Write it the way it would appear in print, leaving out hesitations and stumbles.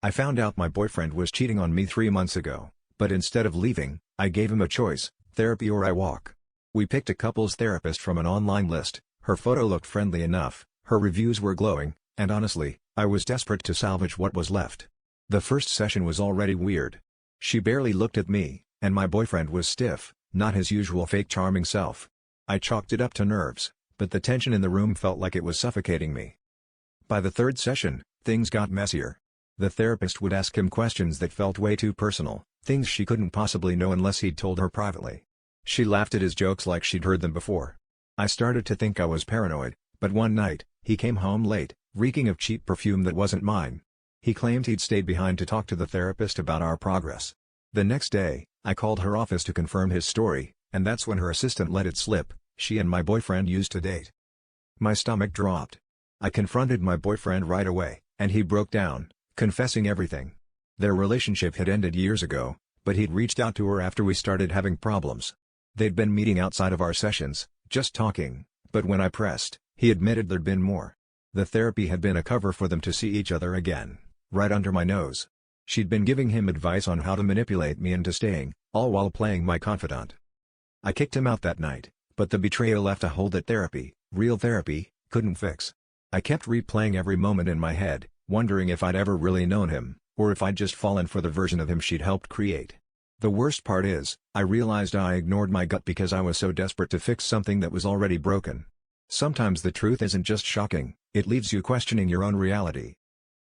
I found out my boyfriend was cheating on me 3 months ago, but instead of leaving, I gave him a choice: therapy or I walk. We picked a couples therapist from an online list. Her photo looked friendly enough, her reviews were glowing, and honestly, I was desperate to salvage what was left. The first session was already weird. She barely looked at me, and my boyfriend was stiff, not his usual fake charming self. I chalked it up to nerves, but the tension in the room felt like it was suffocating me. By the third session, things got messier. The therapist would ask him questions that felt way too personal, things she couldn't possibly know unless he'd told her privately. She laughed at his jokes like she'd heard them before. I started to think I was paranoid, but one night, he came home late, reeking of cheap perfume that wasn't mine. He claimed he'd stayed behind to talk to the therapist about our progress. The next day, I called her office to confirm his story, and that's when her assistant let it slip: she and my boyfriend used to date. My stomach dropped. I confronted my boyfriend right away, and he broke down, confessing everything. Their relationship had ended years ago, but he'd reached out to her after we started having problems. They'd been meeting outside of our sessions, just talking, but when I pressed, he admitted there'd been more. The therapy had been a cover for them to see each other again, right under my nose. She'd been giving him advice on how to manipulate me into staying, all while playing my confidant. I kicked him out that night, but the betrayal left a hole that therapy, real therapy, couldn't fix. I kept replaying every moment in my head, wondering if I'd ever really known him, or if I'd just fallen for the version of him she'd helped create. The worst part is, I realized I ignored my gut because I was so desperate to fix something that was already broken. Sometimes the truth isn't just shocking, it leaves you questioning your own reality.